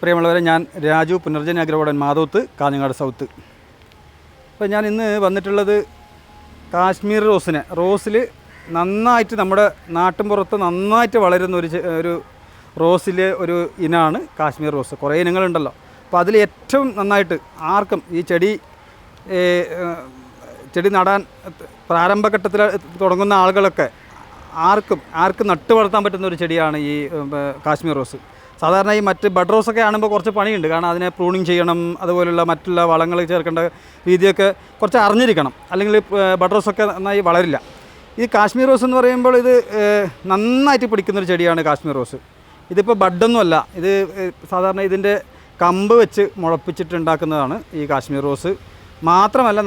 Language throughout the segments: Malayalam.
പ്രിയമുള്ളവരെ, ഞാൻ രാജു, പുനർജനി അഗ്രഗാർഡൻ, മാധവത്ത്, കാഞ്ഞങ്ങാട് സൗത്ത്. അപ്പോൾ ഞാൻ ഇന്ന് വന്നിട്ടുള്ളത് കാശ്മീർ റോസിൽ നന്നായിട്ട് നമ്മുടെ നാട്ടിൻപുറത്ത് നന്നായിട്ട് വളരുന്ന ഒരു റോസിലെ ഒരു ഇനമാണ് കാശ്മീർ റോസ്. കുറേ ഇനങ്ങളുണ്ടല്ലോ. അപ്പോൾ അതിൽ ഏറ്റവും നന്നായിട്ട് ആർക്കും ഈ ചെടി നടാൻ പ്രാരംഭഘട്ടത്തിൽ തുടങ്ങുന്ന ആളുകളൊക്കെ ആർക്കും നട്ടു വളർത്താൻ പറ്റുന്ന ഒരു ചെടിയാണ് ഈ കാശ്മീർ റോസ്. സാധാരണ ഈ മറ്റ് ബഡ് റോസൊക്കെ ആകുമ്പോൾ കുറച്ച് പണിയുണ്ട്. കാരണം അതിനെ പ്രൂണിങ് ചെയ്യണം, അതുപോലുള്ള മറ്റുള്ള വളങ്ങൾ ചേർക്കേണ്ട രീതിയൊക്കെ കുറച്ച് അറിഞ്ഞിരിക്കണം, അല്ലെങ്കിൽ ബഡ് റോസൊക്കെ നന്നായി വളരില്ല. ഈ കാശ്മീർ റോസ് എന്ന് പറയുമ്പോൾ ഇത് നന്നായിട്ട് പിടിക്കുന്നൊരു ചെടിയാണ് കാശ്മീർ റോസ്. ഇതിപ്പോൾ ബഡൊന്നുമല്ല, ഇത് സാധാരണ ഇതിൻ്റെ കമ്പ് വെച്ച് മുളപ്പിച്ചിട്ടുണ്ടാക്കുന്നതാണ് ഈ കാശ്മീർ റോസ്. മാത്രമല്ല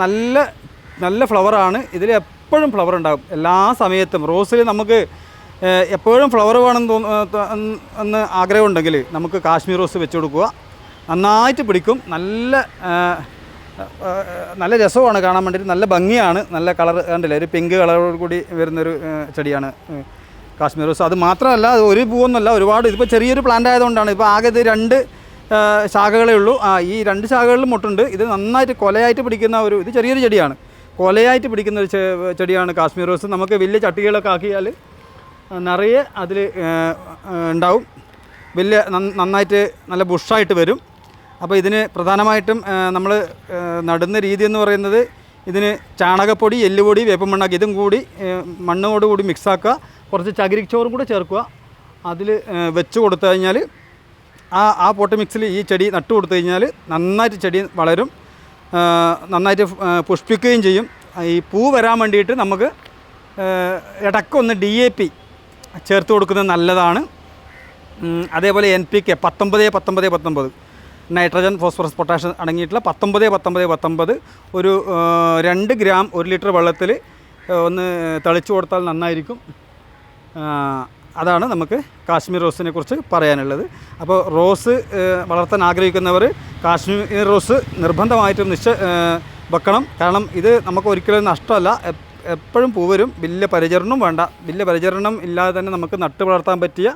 നല്ല ഫ്ലവറാണ്. ഇതിൽ എപ്പോഴും ഫ്ലവർ ഉണ്ടാകും, എല്ലാ സമയത്തും. റോസിൽ നമുക്ക് എപ്പോഴും ഫ്ലവർ വേണമെന്ന് എന്ന് ആഗ്രഹമുണ്ടെങ്കിൽ നമുക്ക് കാശ്മീർ റോസ് വെച്ച് കൊടുക്കുക. നന്നായിട്ട് പിടിക്കും. നല്ല രസമാണ് കാണാൻ വേണ്ടിയിട്ട്, നല്ല ഭംഗിയാണ്. നല്ല കളർ കണ്ടില്ലേ, ഒരു പിങ്ക് കളറോട് കൂടി വരുന്നൊരു ചെടിയാണ് കാശ്മീർ റോസ്. അത് മാത്രമല്ല, അത് ഒരു പൂവൊന്നുമല്ല, ഒരുപാട്. ഇതിപ്പോൾ ചെറിയൊരു പ്ലാന്റ് ആയതുകൊണ്ടാണ്. ഇപ്പോൾ ആകെ ഇത് 2 ശാഖകളേ ഉള്ളൂ. ഈ 2 ശാഖകളിലും മുട്ടുണ്ട്. ഇത് നന്നായിട്ട് കൊലയായിട്ട് പിടിക്കുന്ന ഇത് ചെറിയൊരു ചെടിയാണ്. കൊലയായിട്ട് പിടിക്കുന്ന ഒരു ചെടിയാണ് കാശ്മീർ റോസ്. നമുക്ക് വലിയ ചട്ടികളൊക്കെ ആക്കിയാൽ നിറയെ അതിൽ ഉണ്ടാവും. നന്നായിട്ട് നല്ല ബുഷായിട്ട് വരും. അപ്പോൾ ഇതിന് പ്രധാനമായിട്ടും നമ്മൾ നടുന്ന രീതി എന്ന് പറയുന്നത്, ഇതിന് ചാണകപ്പൊടി, എല്ലുപൊടി, വേപ്പമണ്ണാക്കി ഇതും കൂടി മണ്ണോട് കൂടി മിക്സാക്കുക. കുറച്ച് ചകിരിച്ചോറും കൂടെ ചേർക്കുക. അതിൽ വെച്ച് കൊടുത്തു കഴിഞ്ഞാൽ ആ പോട്ട് മിക്സിൽ ഈ ചെടി നട്ടു കൊടുത്തു കഴിഞ്ഞാൽ നന്നായിട്ട് ചെടി വളരും, നന്നായിട്ട് പുഷ്പിക്കുകയും ചെയ്യും. ഈ പൂ വരാൻ വേണ്ടിയിട്ട് നമുക്ക് ഇടയ്ക്കൊന്ന് DAP ചേർത്ത് കൊടുക്കുന്നത് നല്ലതാണ്. അതേപോലെ NPK 19 നൈട്രജൻ, ഫോസ്ഫറസ്, പൊട്ടാഷ്യം അടങ്ങിയിട്ടുള്ള 19 ഒരു 2 ഗ്രാം 1 ലിറ്റർ വെള്ളത്തിൽ ഒന്ന് തളിച്ചു കൊടുത്താൽ നന്നായിരിക്കും. അതാണ് നമുക്ക് കാശ്മീർ റോസിനെ കുറിച്ച് പറയാനുള്ളത്. അപ്പോൾ റോസ് വളർത്താൻ ആഗ്രഹിക്കുന്നവർ കാശ്മീർ റോസ് നിർബന്ധമായിട്ടും വെക്കണം. കാരണം ഇത് നമുക്ക് ഒരിക്കലും നഷ്ടമല്ല, എപ്പോഴും പൂവരും. വലിയ പരിചരണം വേണ്ട. വലിയ പരിചരണം ഇല്ലാതെ തന്നെ നമുക്ക് നട്ടു വളർത്താൻ പറ്റിയ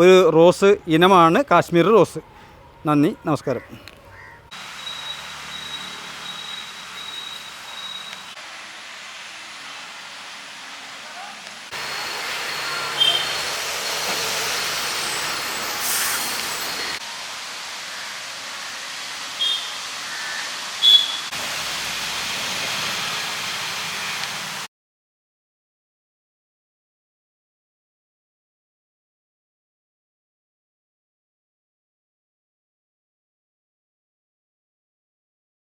ഒരു റോസ് ഇനമാണ് കാശ്മീർ റോസ്. നന്ദി, നമസ്കാരം.